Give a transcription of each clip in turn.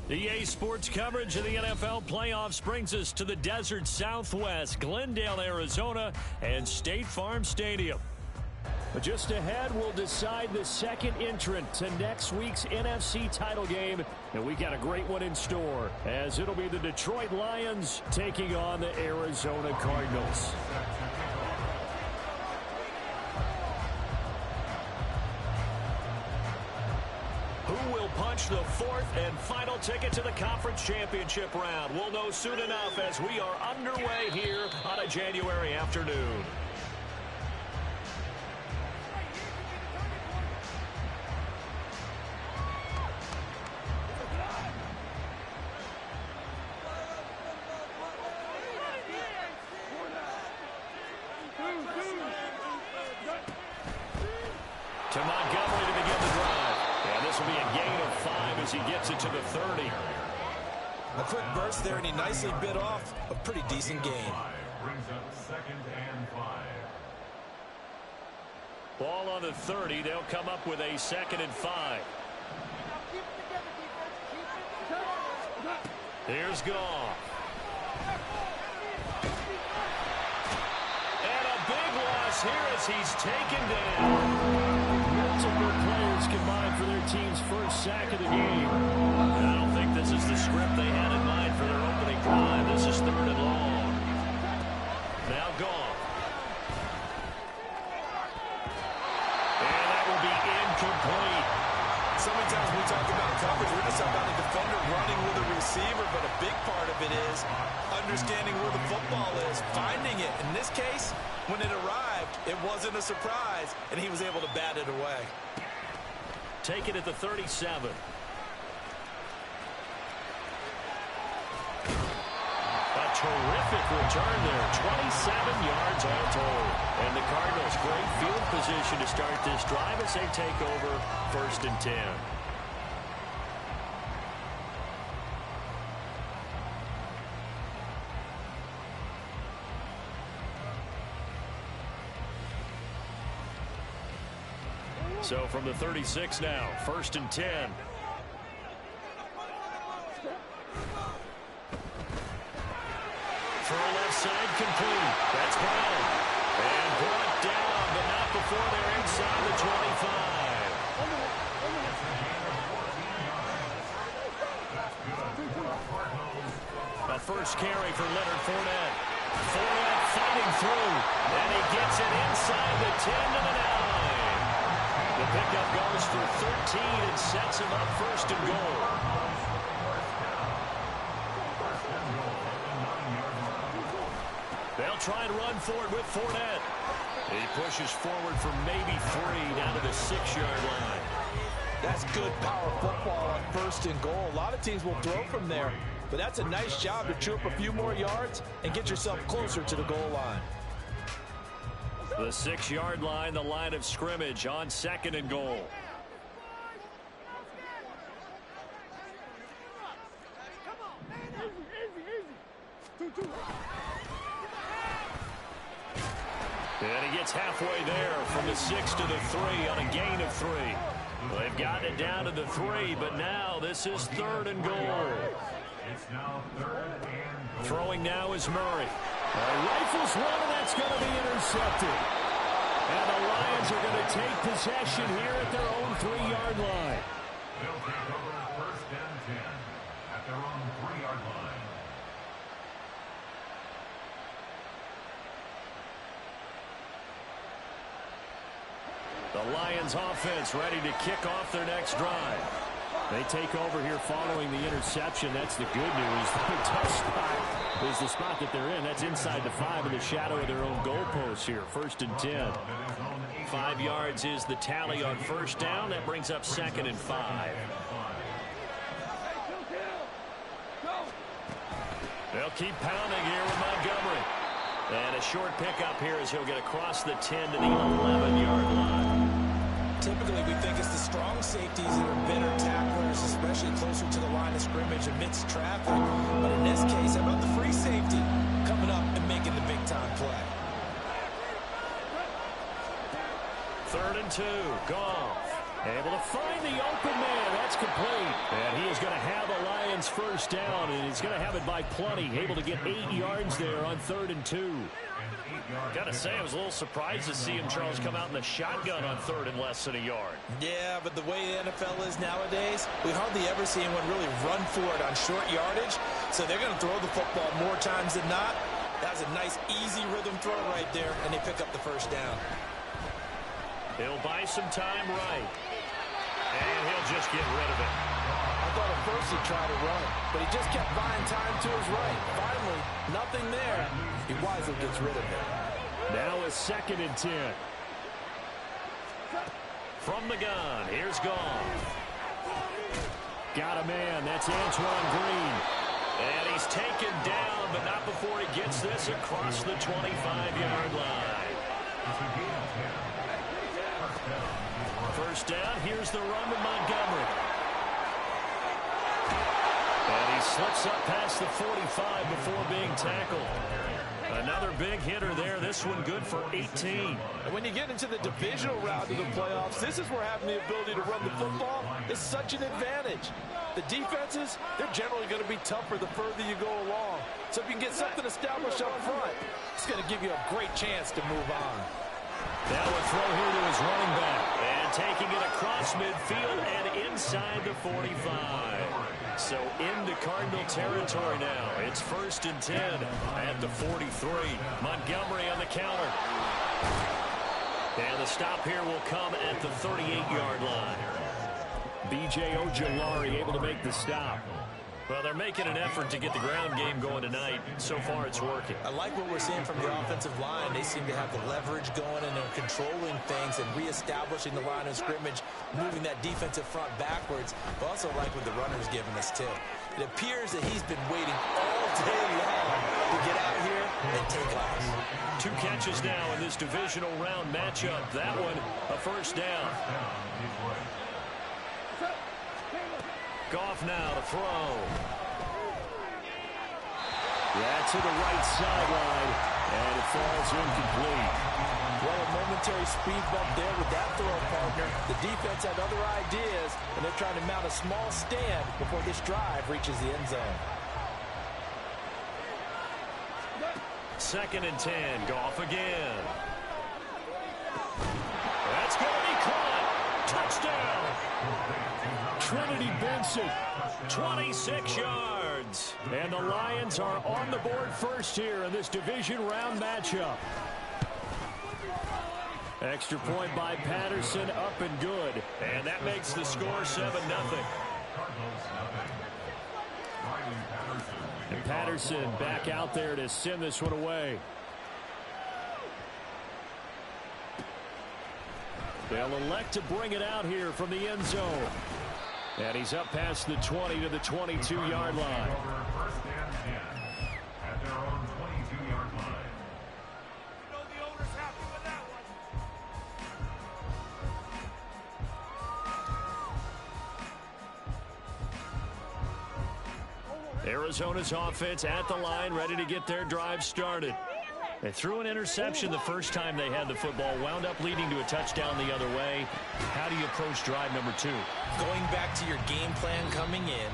EA Sports coverage of the NFL playoffs brings us to the desert Southwest, Glendale, Arizona, and State Farm Stadium. But just ahead, we'll decide the second entrant to next week's NFC title game. And we got a great one in store, as it'll be the Detroit Lions taking on the Arizona Cardinals. Who will punch the fourth and final ticket to the conference championship round? We'll know soon enough as we are underway here on a January afternoon. To Montgomery to begin the drive. And this will be a gain of 5 as he gets it to the 30. A quick burst there, and he nicely bit off a pretty decent gain. Brings up 2nd and 5. Ball on the 30. They'll come up with a 2nd and 5. Here's Goff. And a big loss here as he's taken down. Multiple players combined for their team's first sack of the game. I don't think this is the script they had in mind for their opening drive. This is 3rd and long. Now Goff. And that will be incomplete. So many times we talk about coverage, we're just about a defender running with a receiver, but a big part of it is understanding where the football is, finding it. In this case, when it arrived, it wasn't a surprise, and he was able to bat it away. Take it at the 37. A terrific return there. 27 yards all told. And the Cardinals, great field position to start this drive as they take over 1st and 10. So from the 36 now, 1st and 10. For a left side, complete. That's Brown. And brought down, but not before they're inside the 25. A first carry for Leonard Fournette. Fournette fighting through, and he gets it inside the 10 to the 9. The pickup goes for 13 and sets him up 1st and goal. They'll try and run for it with Fournette. He pushes forward for maybe 3 down to the 6-yard line. That's good power football on 1st and goal. A lot of teams will throw from there, but that's a nice job to chew up a few more yards and get yourself closer to the goal line. The 6-yard line, the line of scrimmage on 2nd and goal. And he gets halfway there from the 6 to the 3 on a gain of 3. They've gotten it down to the 3, but now this is 3rd and goal. It's now 3rd and goal. Throwing now is Murray. Rifles one, and that's going to be intercepted. And the Lions are going to take possession here at their own 3-yard line. They'll take over 1st and 10 at their own 3-yard line. The Lions offense ready to kick off their next drive. They take over here following the interception. That's the good news. The tough spot is the spot that they're in. That's inside the 5 in the shadow of their own goalpost here. 1st and 10. 5 yards is the tally on 1st down. That brings up 2nd and 5. They'll keep pounding here with Montgomery. And a short pickup here as he'll get across the 10 to the 11-yard line. Typically, we think it's the strong safeties that are better tacklers, especially closer to the line of scrimmage amidst traffic. But in this case, how about the free safety coming up and making the big-time play? 3rd and 2. Goff. Able to find the open man. That's complete. And he is going to have a Lions first down, and he's going to have it by plenty. Able to get 8 yards there on 3rd and 2. Got to say, I was a little surprised to see him, Charles, come out in the shotgun on 3rd and less than a yard. Yeah, but the way the NFL is nowadays, we hardly ever see anyone really run for it on short yardage. So they're going to throw the football more times than not. That was a nice, easy rhythm throw right there, and they pick up the first down. He'll buy some time right. And he'll just get rid of it. I thought at first he'd try to run, but he just kept buying time to his right. Finally, nothing there. He wisely gets rid of it. Now a 2nd and 10. From the gun, here's Goff. Got a man, that's Antoine Green. And he's taken down, but not before he gets this across the 25-yard line. First down, here's the run to Montgomery. And he slips up past the 45 before being tackled. Another big hitter there. This one good for 18. And when you get into the divisional round of the playoffs, this is where having the ability to run the football is such an advantage. The defenses, they're generally going to be tougher the further you go along. So if you can get something established up front, it's going to give you a great chance to move on. Now a throw here to his running back. And taking it across midfield and inside the 45. So into Cardinal territory now. It's 1st and 10 at the 43. Montgomery on the counter. And the stop here will come at the 38-yard line. B.J. Ojulari able to make the stop. Well, they're making an effort to get the ground game going tonight. So far, it's working. I like what we're seeing from the offensive line. They seem to have the leverage going, and they're controlling things and reestablishing the line of scrimmage, moving that defensive front backwards. But also like what the runner's giving us, too. It appears that he's been waiting all day long to get out here and take off. 2 catches now in this divisional round matchup. That one, a first down. Goff now to throw. Yeah, to the right sideline, and it falls incomplete. Well, a momentary speed bump there with that throw, partner. The defense had other ideas, and they're trying to mount a small stand before this drive reaches the end zone. 2nd and 10, Goff again. That's going to be caught. Touchdown. Trinity Benson, 26 yards. And the Lions are on the board first here in this division round matchup. Extra point by Patterson, up and good. And that makes the score 7-0. And Patterson back out there to send this one away. They'll elect to bring it out here from the end zone. And he's up past the 20 to the 22-yard line. First and 10 at their own 22-yard line. You know the owner's happy with that one. Arizona's offense at the line, ready to get their drive started. They threw an interception the first time they had the football, wound up leading to a touchdown the other way. How do you approach drive number 2? Going back to your game plan coming in,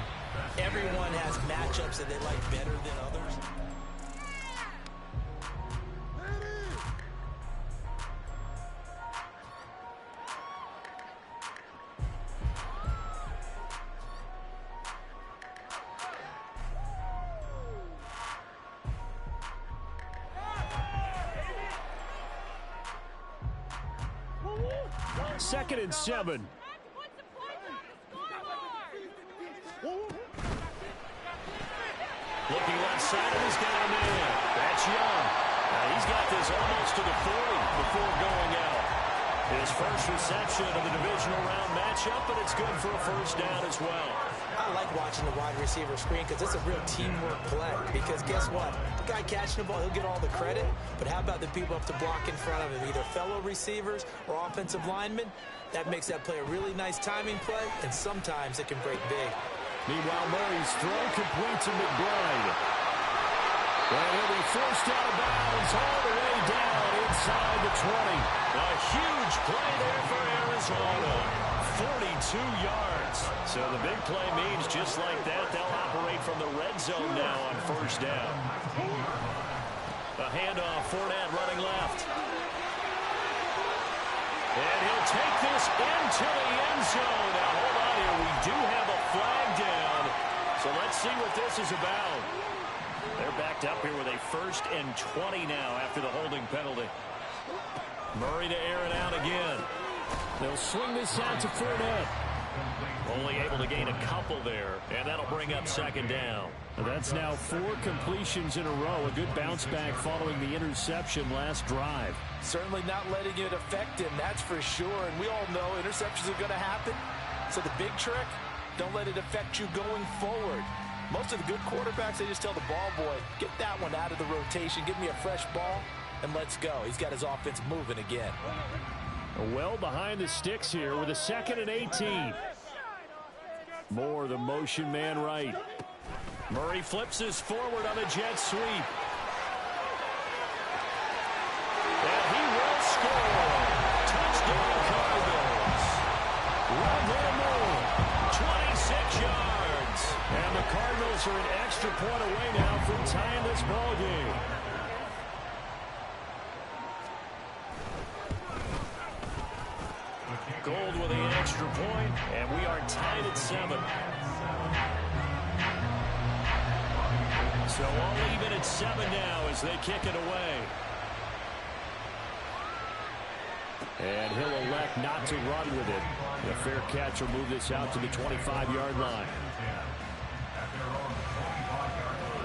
everyone has matchups that they like better than others. Second and 7. Looking left side, and he's got a man. That's Young. Now he's got this almost to the 40 before going out. His first reception of the divisional round matchup, but it's good for a first down as well. I like watching the wide receiver screen because it's a real teamwork play. Because guess what? The guy catching the ball, he'll get all the credit. But how about the people up to block in front of him, either fellow receivers or offensive linemen? That makes that play a really nice timing play, and sometimes it can break big. Meanwhile, Murray's throw complete to McBride. And he'll be forced out of bounds all the way down inside the 20. A huge play there for Arizona. 42 yards. So the big play means just like that, they'll operate from the red zone now on first down. A handoff, Fournette running left. And he'll take this into the end zone. Now, hold on here. We do have a flag down. So let's see what this is about. They're backed up here with a 1st and 20 now after the holding penalty. Murray to air it out again. They'll swing this out to Fournette. Only able to gain a couple there, and that'll bring up 2nd down. That's now 4 completions in a row. A good bounce back following the interception last drive. Certainly not letting it affect him, that's for sure. And we all know interceptions are going to happen. So the big trick, don't let it affect you going forward. Most of the good quarterbacks, they just tell the ball boy, get that one out of the rotation, give me a fresh ball, and let's go. He's got his offense moving again. Well behind the sticks here with a 2nd and 18. Moore, the motion man right. Murray flips this forward on a jet sweep. And he will score. Touchdown Cardinals. Rondale Moore, 26 yards. And the Cardinals are an extra point away now from tying this ball game. Gold with the extra point, and we are tied at 7. So all even at 7 now as they kick it away. And he'll elect not to run with it. A fair catch will move this out to the 25-yard line.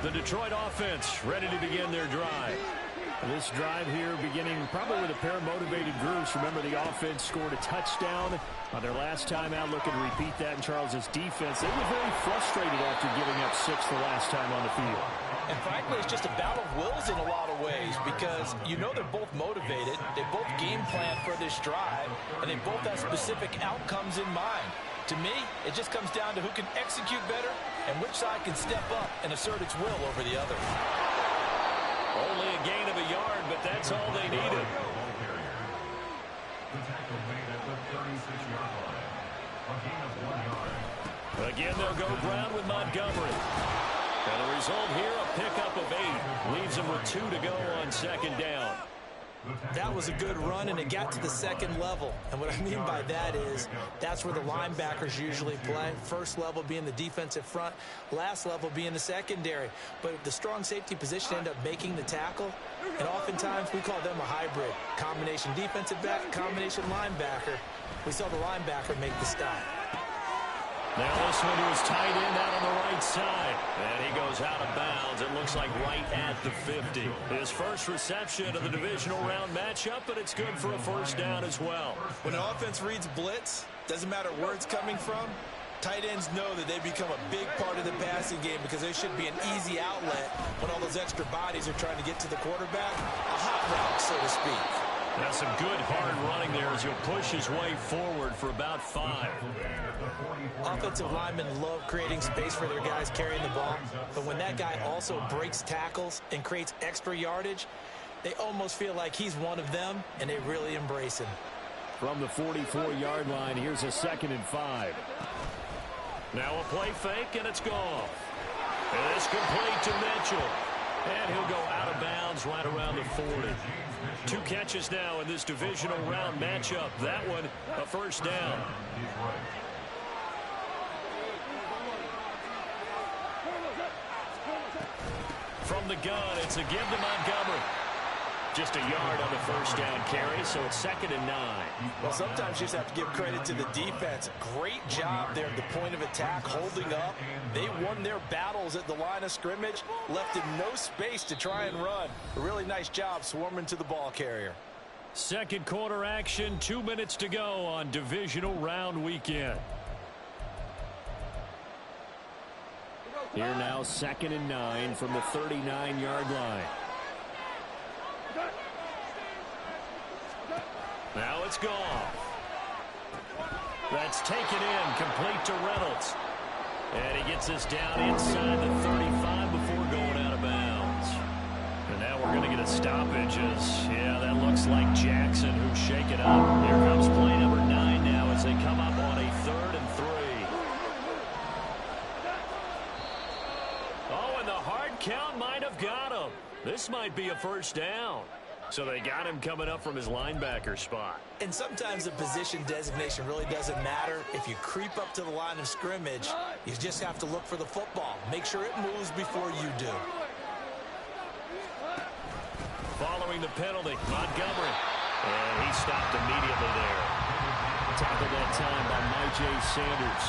The Detroit offense ready to begin their drive. This drive here beginning probably with a pair of motivated groups. Remember, the offense scored a touchdown on their last time out. Looking to repeat that in Charles's defense. They were very frustrated after giving up 6 the last time on the field. And frankly, it's just a battle of wills in a lot of ways because you know they're both motivated. They both game plan for this drive, and they both have specific outcomes in mind. To me, it just comes down to who can execute better and which side can step up and assert its will over the other. Only a gain of a yard, but that's all they needed. Again, they'll go ground with Montgomery. And the result here, a pickup of 8. Leaves them with 2 to go on 2nd down. That was a good run, and it got to the 2nd level. And what I mean by that is that's where the linebackers usually play. First level being the defensive front, last level being the secondary. But the strong safety position ended up making the tackle, and oftentimes we call them a hybrid. Combination defensive back, combination linebacker. We saw the linebacker make the stop. Now this one to his tight end out on the right side. And he goes out of bounds. It looks like right at the 50. His first reception of the divisional round matchup, but it's good for a 1st down as well. When an offense reads blitz, doesn't matter where it's coming from, tight ends know that they become a big part of the passing game because there should be an easy outlet when all those extra bodies are trying to get to the quarterback. A hot route, so to speak. Now some good hard running there as he'll push his way forward for about 5. Offensive linemen love creating space for their guys carrying the ball, but when that guy also breaks tackles and creates extra yardage, they almost feel like he's one of them, and they really embrace him. From the 44-yard line, here's a 2nd and 5. Now a play fake, and it's gone. And it's complete to Mitchell. And he'll go out of bounds right around the 40. 2 catches now in this divisional round matchup. That one, a 1st down. From the gun, it's a give to Montgomery. Just a yard on the 1st down carry, so it's 2nd and 9. Well, sometimes you just have to give credit to the defense. Great job there at the point of attack, holding up. They won their battles at the line of scrimmage, left him no space to try and run. A really nice job swarming to the ball carrier. 2nd quarter action, 2 minutes to go on divisional round weekend. Here now, 2nd and 9 from the 39-yard line. Now it's gone. That's taken in, complete to Reynolds. And he gets this down inside the 35 before going out of bounds. And now we're going to get a stoppage as, yeah, that looks like Jackson who's shaken up. Here comes play number 9 now as they come up on a this might be a first down. So they got him coming up from his linebacker spot. And sometimes the position designation really doesn't matter. If you creep up to the line of scrimmage, you just have to look for the football. Make sure it moves before you do. Following the penalty, Montgomery. And he stopped immediately there. Tackled that time by Myjai Sanders.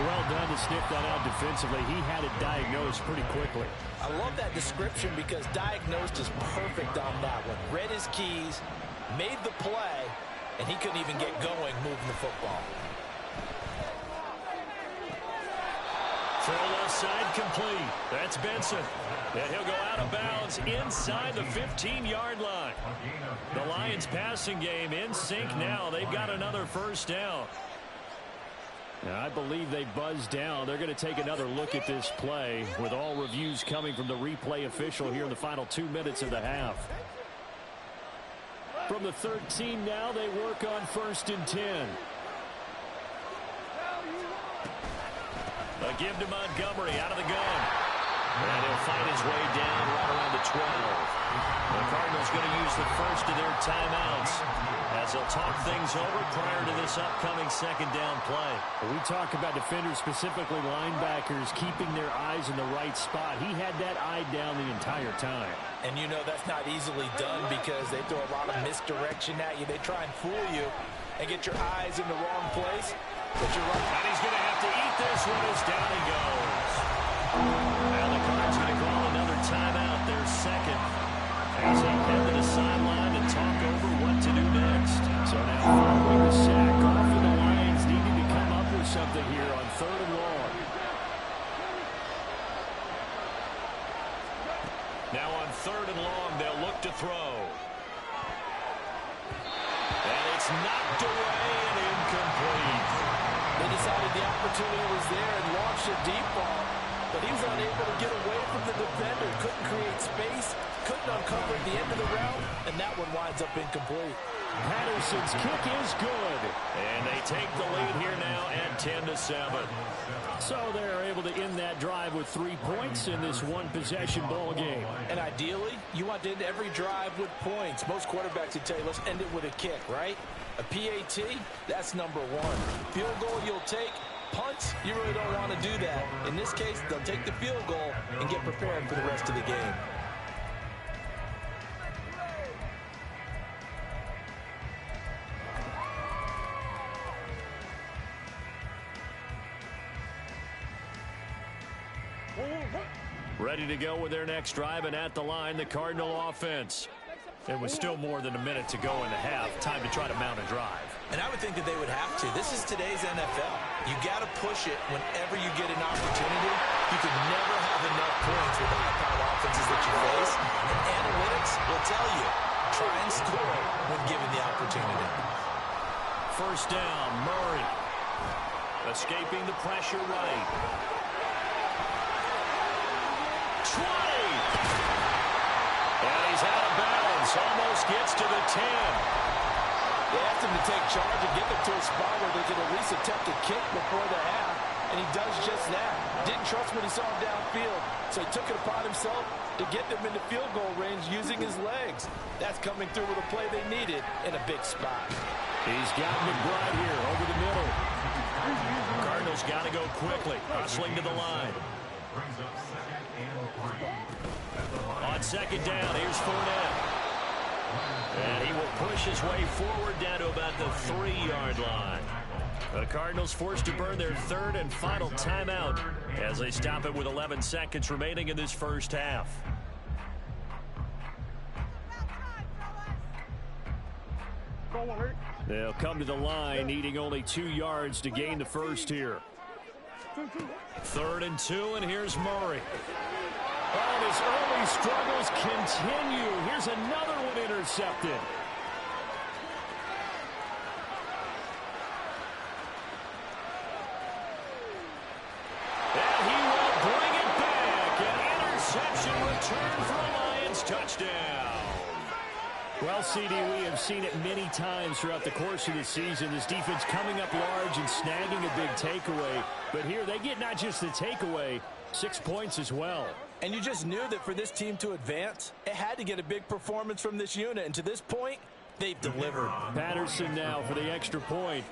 Well done to sniff that out defensively. He had it diagnosed pretty quickly. I love that description because diagnosed is perfect on that one. Read his keys, made the play, and he couldn't even get going moving the football. Throw left side complete. That's Benson. And he'll go out of bounds inside the 15-yard line. The Lions passing game in sync now. They've got another first down. Now, I believe they buzzed down. They're going to take another look at this play with all reviews coming from the replay official here in the final 2 minutes of the half. From the 13 now, they work on 1st and 10. A give to Montgomery out of the gun. And he'll find his way down right around the 12. The Cardinals going to use the first of their timeouts as they'll talk things over prior to this upcoming second down play. We talk about defenders, specifically linebackers, keeping their eyes in the right spot. He had that eye down the entire time. And you know that's not easily done because they throw a lot of misdirection at you. They try and fool you and get your eyes in the wrong place. But you're right. And he's going to have to eat this one as down he goes. Now the Cards going to call another timeout, their second, as they head to the sideline to talk over what to do next. So now following the sack, often the Lions needing to come up with something here on 3rd and long. Now on 3rd and long, they'll look to throw. And it's knocked away and incomplete. They decided the opportunity was there and launched a deep ball. But he was unable to get away from the defender. Couldn't create space. Couldn't uncover at the end of the route. And that one winds up incomplete. Patterson's kick is good. And they take the lead here now at 10-7. So they're able to end that drive with 3 points in this one-possession ball game. And ideally, you want to end every drive with points. Most quarterbacks would tell you, let's end it with a kick, right? A PAT, that's number 1. Field goal you'll take. Punts, you really don't want to do that. In this case, they'll take the field goal and get prepared for the rest of the game. Ready to go with their next drive, and at the line, the Cardinal offense. It was still more than a minute to go in the half. Time to try to mount a drive. And I would think that they would have to. This is today's NFL. You got to push it whenever you get an opportunity. You can never have enough points with the high-powered offenses that you face. And analytics will tell you, try and score when given the opportunity. First down, Murray. Escaping the pressure right. 20! And he's out of bounds. Almost gets to the 10. They asked him to take charge and get them to a spot where they could at least attempt a kick before the half, and he does just that. Didn't trust what he saw downfield, so he took it upon himself to get them into field goal range using his legs. That's coming through with a play they needed in a big spot. He's got McBride here over the middle. Cardinals got to go quickly, hustling to the line. On second down, here's Fournette. And he will push his way forward down to about the 3-yard line. The Cardinals forced to burn their 3rd and final timeout as they stop it with 11 seconds remaining in this first half. They'll come to the line, needing only 2 yards to gain the first here. 3rd and 2, and here's Murray. Oh, his early struggles continue. Here's another one intercepted. And he will bring it back. An interception return for a Lions touchdown. Well, CD, we have seen it many times throughout the course of the season. This defense coming up large and snagging a big takeaway. But here they get not just the takeaway, 6 points as well. And you just knew that for this team to advance, it had to get a big performance from this unit. And to this point, they've delivered. Patterson now for the extra point.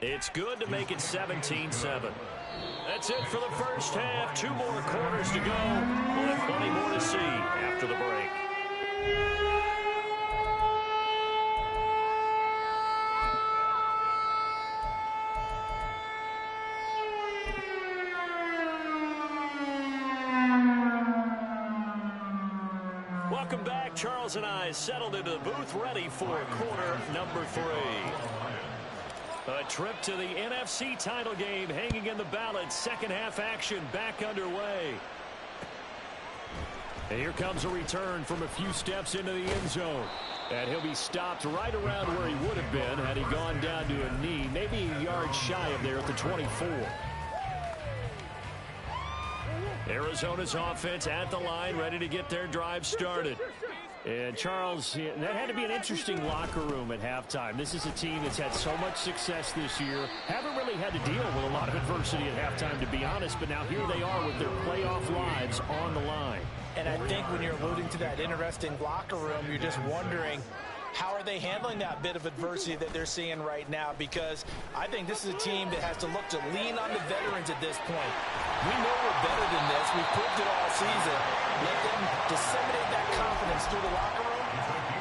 It's good to make it 17-7. That's it for the first half. 2 more quarters to go. We'll have plenty more to see after the break. Welcome back. Charles and I settled into the booth, ready for quarter number 3. A trip to the NFC title game hanging in the balance. Second half action back underway. And here comes a return from a few steps into the end zone. And he'll be stopped right around where he would have been had he gone down to a knee. Maybe a yard shy of there at the 24. Arizona's offense at the line, ready to get their drive started. And Charles, that had to be an interesting locker room at halftime. This is a team that's had so much success this year. Haven't really had to deal with a lot of adversity at halftime, to be honest. But now here they are with their playoff lives on the line. And I think when you're alluding to that interesting locker room, you're just wondering, how are they handling that bit of adversity that they're seeing right now? Because I think this is a team that has to look to lean on the veterans at this point. We know we're better than this. We've proved it all season. Let them disseminate that confidence through the locker room.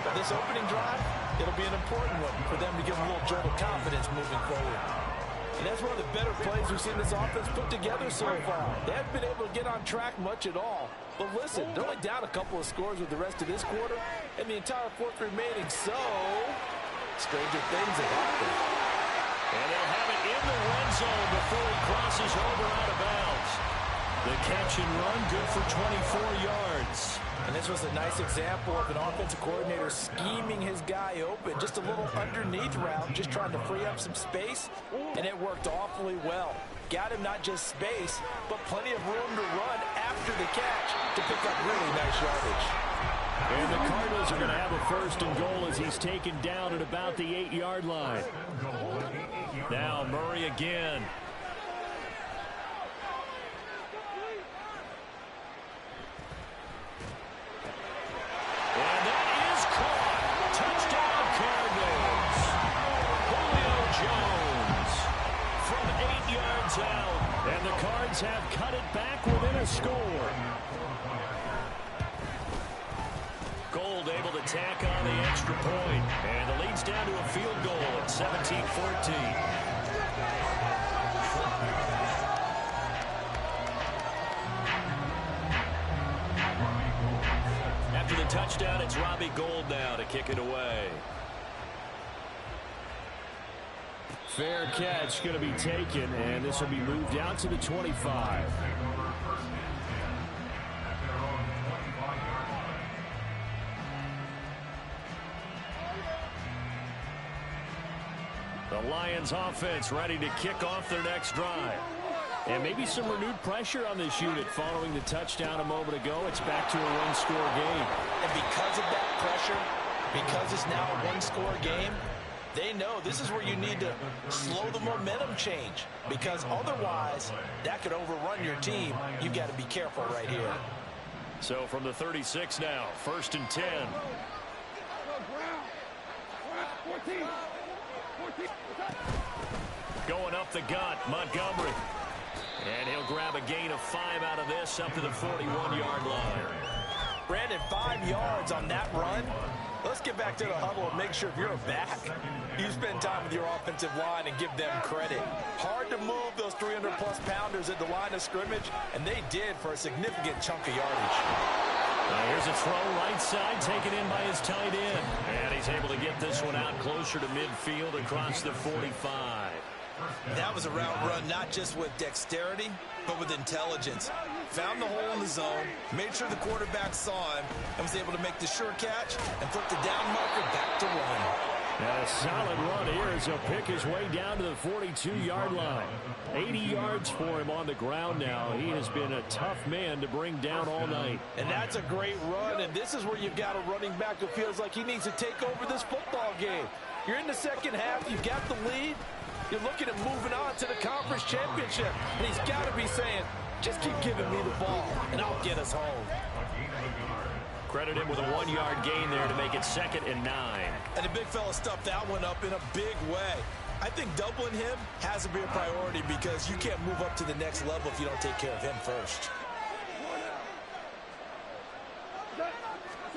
But this opening drive, it'll be an important one for them to give them a little jolt of confidence moving forward. And that's one of the better plays we've seen this offense put together so far. They haven't been able to get on track much at all. But listen, they're only down a couple of scores with the rest of this quarter and the entire fourth remaining. So, stranger things have happened. And they'll have it in the red zone before he crosses over out of bounds. The catch and run, good for 24 yards. And this was a nice example of an offensive coordinator scheming his guy open. Just a little underneath route, just trying to free up some space, and it worked awfully well. Got him not just space, but plenty of room to run after the catch to pick up really nice yardage. And the Cardinals are going to have a first and goal as he's taken down at about the 8-yard line. Now Murray again. And that is caught. Touchdown Cardinals. Julio Jones from 8 yards out. And the Cards have cut it back within a score. Gold able to tack on the extra point. And the lead's down to a field goal at 17-14. After the touchdown, it's Robbie Gould now to kick it away. Fair catch going to be taken, and this will be moved out to the 25. The Lions offense ready to kick off their next drive. And maybe some renewed pressure on this unit following the touchdown a moment ago. It's back to a one-score game. And because of that pressure, because it's now a one-score game, they know this is where you need to slow the momentum change. Because otherwise, that could overrun your team. You've got to be careful right here. So from the 36 now, 1st and 10. Going up the gut, Montgomery. And he'll grab a gain of 5 out of this up to the 41-yard line. Brandon, 5 yards on that run. Let's get back to the huddle and make sure if you're a back, you spend time with your offensive line and give them credit. Hard to move those 300-plus pounders at the line of scrimmage, and they did for a significant chunk of yardage. Here's a throw right side taken in by his tight end. And he's able to get this one out closer to midfield across the 45. That was a route run not just with dexterity, but with intelligence. Found the hole in the zone, made sure the quarterback saw him, and was able to make the sure catch and flip the down marker back to run. A solid run here as he'll pick his way down to the 42-yard line. 80 yards for him on the ground now. He has been a tough man to bring down all night. And that's a great run, and this is where you've got a running back who feels like he needs to take over this football game. You're in the second half, you've got the lead. You're looking at moving on to the conference championship. And he's got to be saying, just keep giving me the ball, and I'll get us home. Credit him with a 1-yard gain there to make it 2nd and 9. And the big fella stuffed that one up in a big way. I think doubling him has to be a priority because you can't move up to the next level if you don't take care of him first.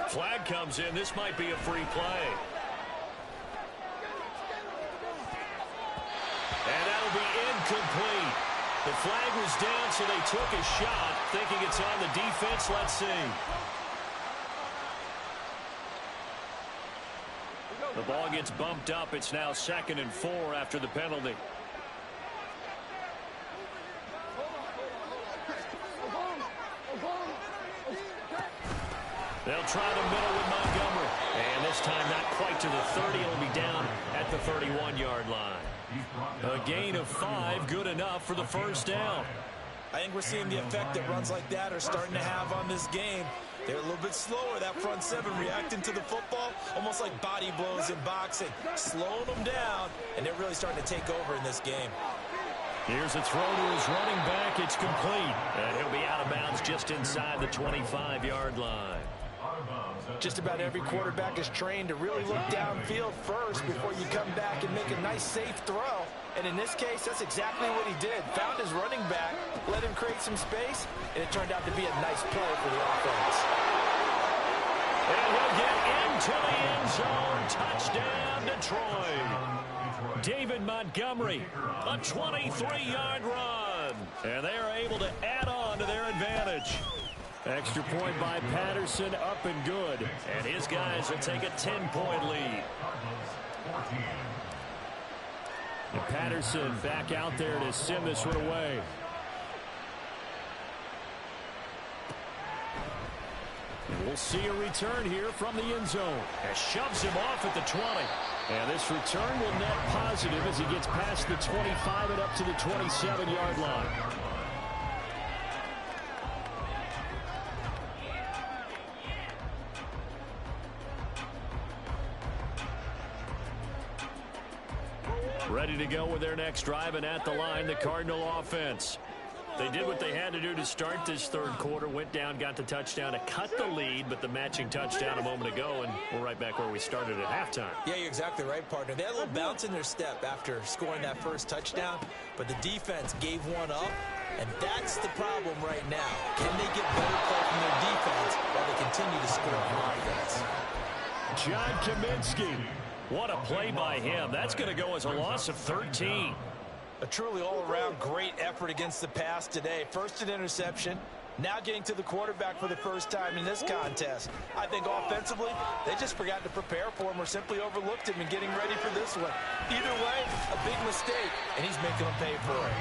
Flag comes in. This might be a free play. And that'll be incomplete. The flag was down, so they took a shot, thinking it's on the defense. Let's see. The ball gets bumped up. It's now 2nd and 4 after the penalty. They'll try the middle with Montgomery. And this time not quite to the 30. It'll be down at the 31-yard line. A gain of 5, good enough for the first down. I think we're seeing the effect that runs like that are starting to have on this game. They're a little bit slower, that front 7 reacting to the football, almost like body blows in boxing, slowing them down, and they're really starting to take over in this game. Here's a throw to his running back. It's complete. And he'll be out of bounds just inside the 25-yard line. Just about every quarterback is trained to really look downfield first before you come back and make a nice, safe throw. And in this case, that's exactly what he did. Found his running back, let him create some space, and it turned out to be a nice play for the offense. And he'll get into the end zone. Touchdown, Detroit. David Montgomery, a 23-yard run. And they are able to add on to their advantage. Extra point by Patterson, up and good. And his guys will take a 10-point lead. And Patterson back out there to send this one away. And we'll see a return here from the end zone. And shoves him off at the 20. And this return will net positive as he gets past the 25 and up to the 27-yard line. Ready to go with their next drive, and at the line, the Cardinal offense. They did what they had to do to start this third quarter, went down, got the touchdown to cut the lead, but the matching touchdown a moment ago, and we're right back where we started at halftime. Yeah, you're exactly right, partner. They had a little bounce in their step after scoring that first touchdown, but the defense gave one up, and that's the problem right now. Can they get better play from their defense while they continue to score on offense? John Kaminsky. What a play by him. That's going to go as a loss of 13. A truly all-around great effort against the pass today. First an interception, now getting to the quarterback for the first time in this contest. I think offensively, they just forgot to prepare for him or simply overlooked him in getting ready for this one. Either way, a big mistake, and he's making them pay for it.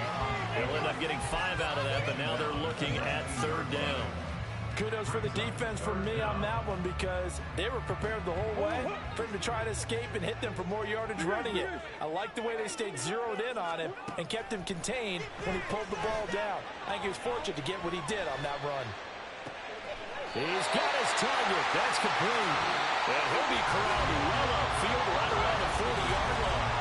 They'll end up getting 5 out of that, but now they're looking at third down. Kudos for the defense from me on that one because they were prepared the whole way for him to try to escape and hit them for more yardage running it. I like the way they stayed zeroed in on him and kept him contained when he pulled the ball down. I think he was fortunate to get what he did on that run. He's got his target. That's complete. And he'll be corralled well upfield right around the 40-yard line.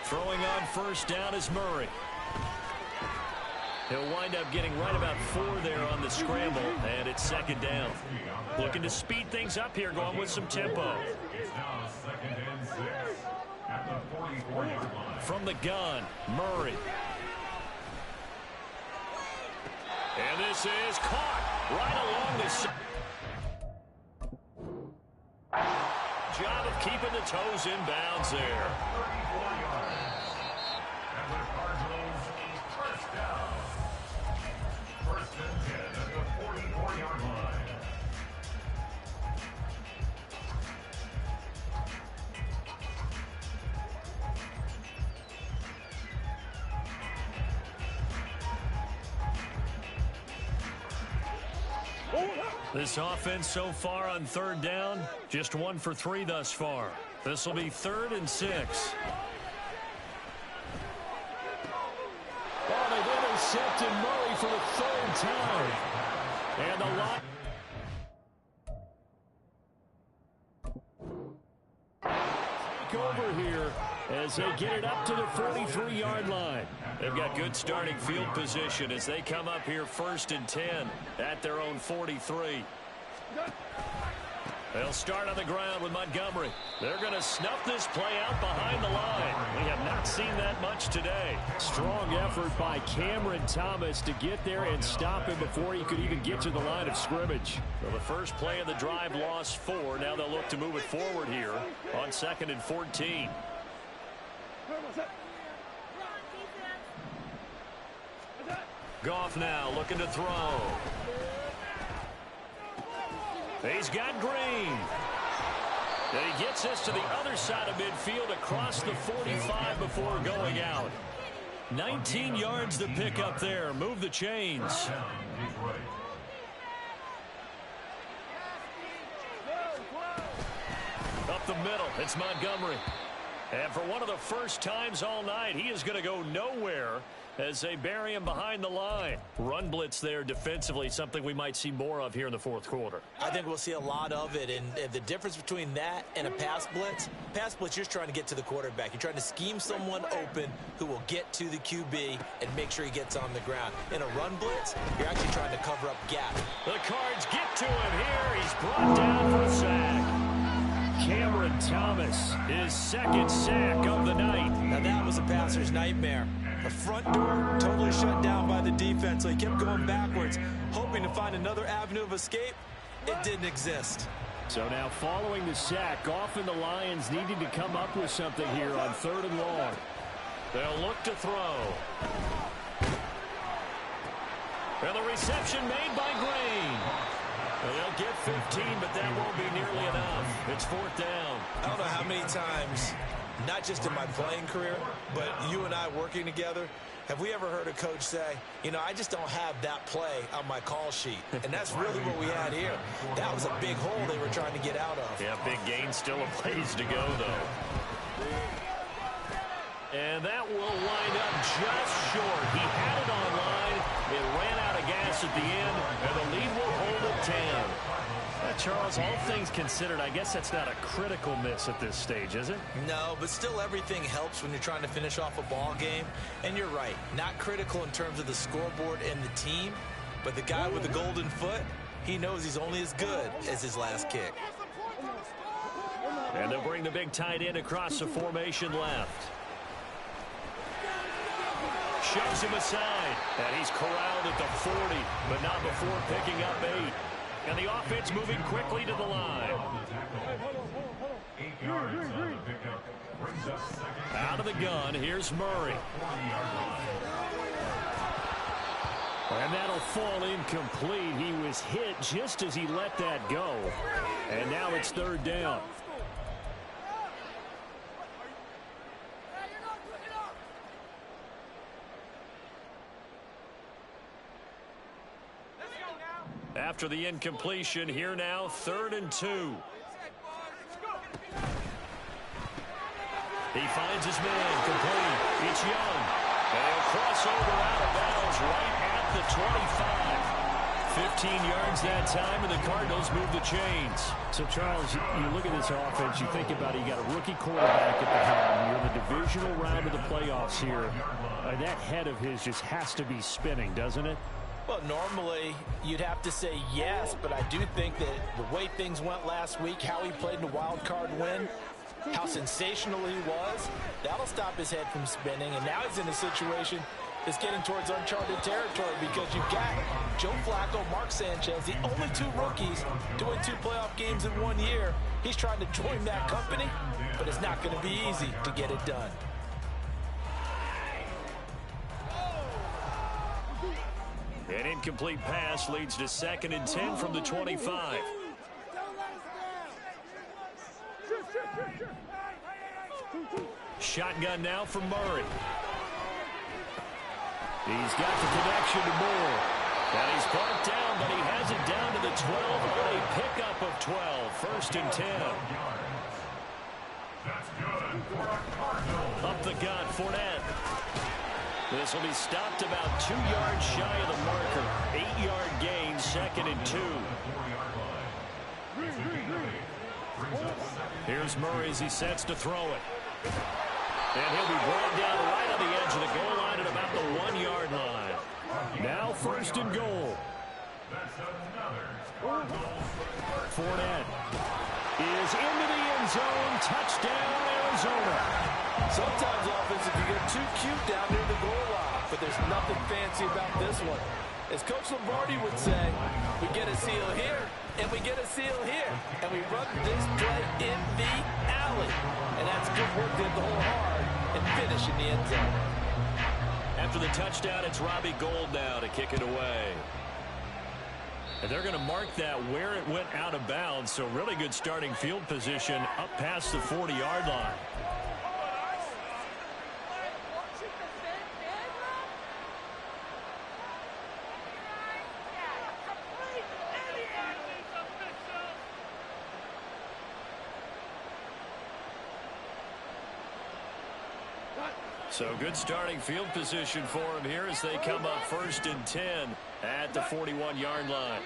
Throwing on first down is Murray. He'll wind up getting right about 4 there on the scramble, and it's second down. Looking to speed things up here, going with some tempo. It's now 2nd and 6 at the 44-yard line. From the gun, Murray. And this is caught right along the side. Job of keeping the toes in bounds there. 34 yards. And the Cardinals first down. 1st and 10 at the 44-yard line. This offense so far on third down, just 1 for 3 thus far. This will be 3rd and 6. Oh, they've intercepted Murray for the 3rd time. And the line. Take over here as they get it up to the 43-yard line. They've got good starting field position as they come up here 1st and 10 at their own 43. They'll start on the ground with Montgomery. They're going to snuff this play out behind the line. We have not seen that much today. Strong effort by Cameron Thomas to get there and stop him before he could even get to the line of scrimmage. So the first play of the drive lost 4. Now they'll look to move it forward here on 2nd and 14. Goff now looking to throw. He's got Green. And he gets us to the other side of midfield across the 45 before going out. 19 yards to pick up there. Move the chains. Up the middle, it's Montgomery. And for one of the first times all night, he is going to go nowhere as they bury him behind the line. Run blitz there defensively, something we might see more of here in the 4th quarter. I think we'll see a lot of it, and the difference between that and a pass blitz, you're just trying to get to the quarterback. You're trying to scheme someone open who will get to the QB and make sure he gets on the ground. In a run blitz, you're actually trying to cover up gap. The Cards get to him here. He's brought down for a sack. Cameron Thomas, his 2nd sack of the night. Now that was a passer's nightmare. The front door totally shut down by the defense, so he kept going backwards, hoping to find another avenue of escape. It didn't exist. So now following the sack, Goff and the Lions needing to come up with something here on 3rd and long. They'll look to throw. And the reception made by Green. They'll get 15, but that won't be nearly enough. It's 4th down. I don't know how many times, not just in my playing career, but you and I working together, have we ever heard a coach say, you know, I just don't have that play on my call sheet. And that's really what we had here. That was a big hole they were trying to get out of. Yeah, big gain, still a ways to go, though. And that will wind up just short. He had it on line. It ran out of gas at the end, and the lead will hold at 10. Charles, all things considered, I guess that's not a critical miss at this stage, is it? No, but still everything helps when you're trying to finish off a ball game. And you're right, not critical in terms of the scoreboard and the team, but the guy with the golden foot, he knows he's only as good as his last kick. And they'll bring the big tight end across the formation left. Shoves him aside, and he's corralled at the 40, but not before picking up 8. And the offense moving quickly to the line. 8 yards on the pickup. Brings us 2nd. Out of the gun, here's Murray. And that'll fall incomplete. He was hit just as he let that go. And now it's 3rd down. After the incompletion, here now, 3rd and 2. He finds his man, complete. It's Young. And he'll cross over out of bounds right at the 25. 15 yards that time, and the Cardinals move the chains. So, Charles, you look at this offense, you think about it, you got a rookie quarterback at the helm. You're in the divisional round of the playoffs here. That head of his just has to be spinning, doesn't it? Well, normally you'd have to say yes, but I do think that the way things went last week, how he played in a wild card win, how sensational he was, that'll stop his head from spinning. And now he's in a situation that's getting towards uncharted territory because you've got Joe Flacco, Mark Sanchez, the only 2 rookies doing 2 playoff games in 1 year. He's trying to join that company, but it's not going to be easy to get it done. An incomplete pass leads to 2nd and 10 from the 25. Shotgun now from Murray. He's got the connection to Moore. And he's brought down, but he has it down to the 12 on a pickup of 12. 1st and 10. That's good for a Cardinal. Up the gut, Fournette. This will be stopped about 2 yards shy of the marker. 8-yard gain, 2nd and 2. Here's Murray as he sets to throw it. And he'll be brought down right on the edge of the goal line at about the 1-yard line. Now 1st and goal. Fournette is into the end zone. Touchdown, Arizona. Sometimes offense, if you get too cute down near the goal line, but there's nothing fancy about this one. As Coach Lombardi would say, we get a seal here, and we get a seal here, and we run this play in the alley. And that's good work to hit the hole hard and finish in the end zone. After the touchdown, it's Robbie Gould now to kick it away. And they're going to mark that where it went out of bounds, so really good starting field position up past the 40-yard line. So good starting field position for him here as they come up 1st and 10 at the 41-yard line.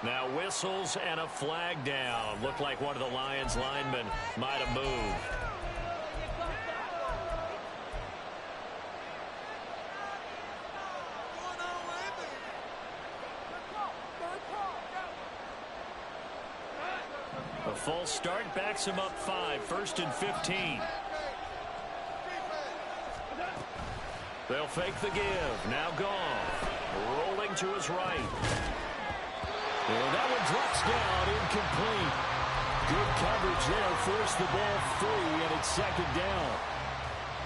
Now whistles and a flag down. Looked like one of the Lions linemen might have moved. A false start backs him up 5, 1st and 15. They'll fake the give. Now gone. Rolling to his right. And that one drops down, incomplete. Good coverage there. Forced the ball free, and it's 2nd down.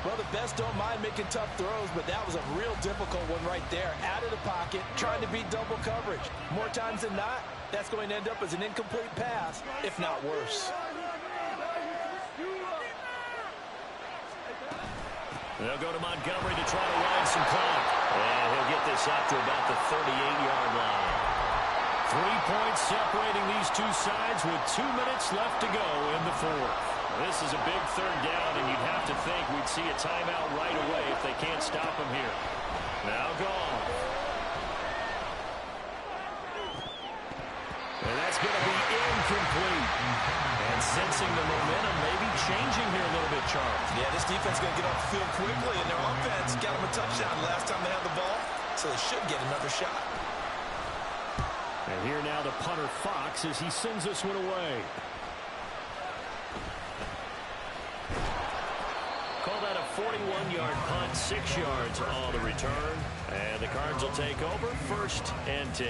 Well, the best don't mind making tough throws, but that was a real difficult one right there. Out of the pocket, trying to beat double coverage. More times than not, that's going to end up as an incomplete pass, if not worse. They'll go to Montgomery to try to wind some clock. And he'll get this up to about the 38-yard line. 3 points separating these two sides with 2 minutes left to go in the 4th. This is a big 3rd down, and you'd have to think we'd see a timeout right away if they can't stop him here. Now gone. And that's going to be incomplete. And sensing the momentum maybe changing here a little bit, Charles. Yeah, this defense is going to get off the field quickly, and their offense got them a touchdown last time they had the ball, so they should get another shot. And here now the punter Fox as he sends this one away. Call that a 41-yard punt, 6 yards on the return. And the Cards will take over 1st and 10.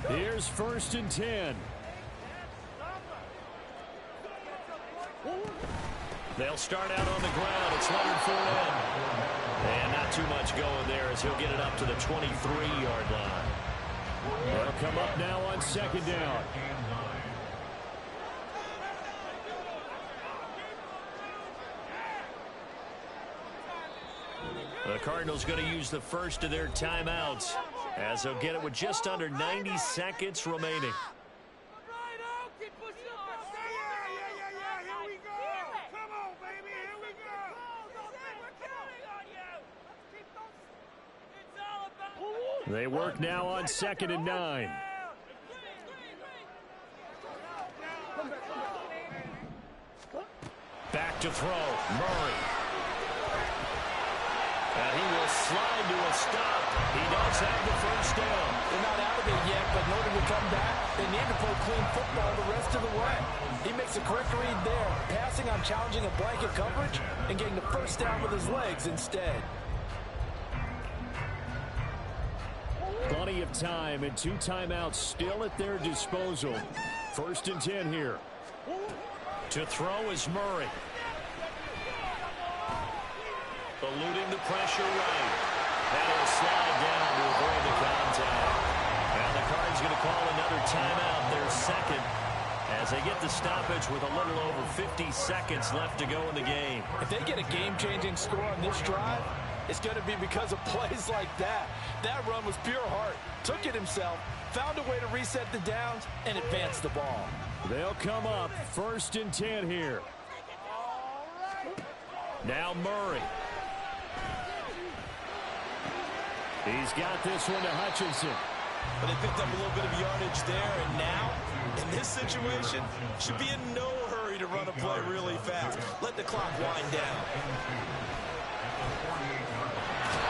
Here's 1st and 10. They'll start out on the ground. It's Leonard Fournette. And not too much going there as he'll get it up to the 23-yard line. They'll come up now on 2nd down. The Cardinals going to use the first of their timeouts as they'll get it with just under 90 seconds remaining. They work now on 2nd and 9. Back to throw. Murray. And he will slide to a stop. He does have the 1st down. They're not out of it yet, but in order to come back, they need to play clean football the rest of the way. He makes a quick read there, passing on challenging a blanket coverage and getting the 1st down with his legs instead. Plenty of time and 2 timeouts still at their disposal. 1st and 10 here. To throw is Murray. Eluding the pressure right. And he'll slide down to avoid the contact. And the Cards going to call another timeout, their 2nd, as they get the stoppage with a little over 50 seconds left to go in the game. If they get a game-changing score on this drive, It's going to be because of plays like that. That run was pure heart. Took it himself, found a way to reset the downs, and advance the ball. They'll come up 1st and 10 here. Now Murray. He's got this one to Hutchinson. But they picked up a little bit of yardage there, and now, in this situation, should be in no hurry to run a play really fast. Let the clock wind down.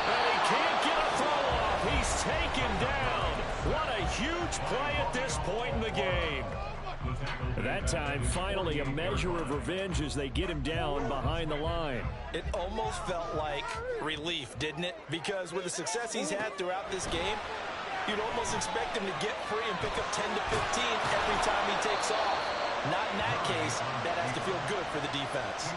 And he can't get a throw off. He's taken down. What a huge play at this point in the game. That time, finally, a measure of revenge as they get him down behind the line. It almost felt like relief, didn't it? Because with the success he's had throughout this game, you'd almost expect him to get free and pick up 10 to 15 every time he takes off. Not in that case. That has to feel good for the defense.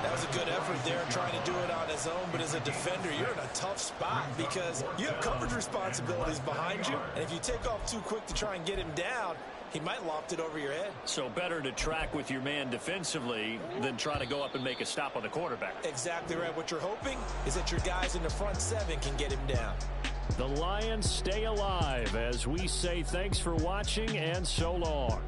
That was a good effort there, trying to do it on his own. But as a defender, you're in a tough spot because you have coverage responsibilities behind you. And if you take off too quick to try and get him down, he might loft it over your head. So better to track with your man defensively than try to go up and make a stop on the quarterback. Exactly right. What you're hoping is that your guys in the front 7 can get him down. The Lions stay alive as we say thanks for watching and so long.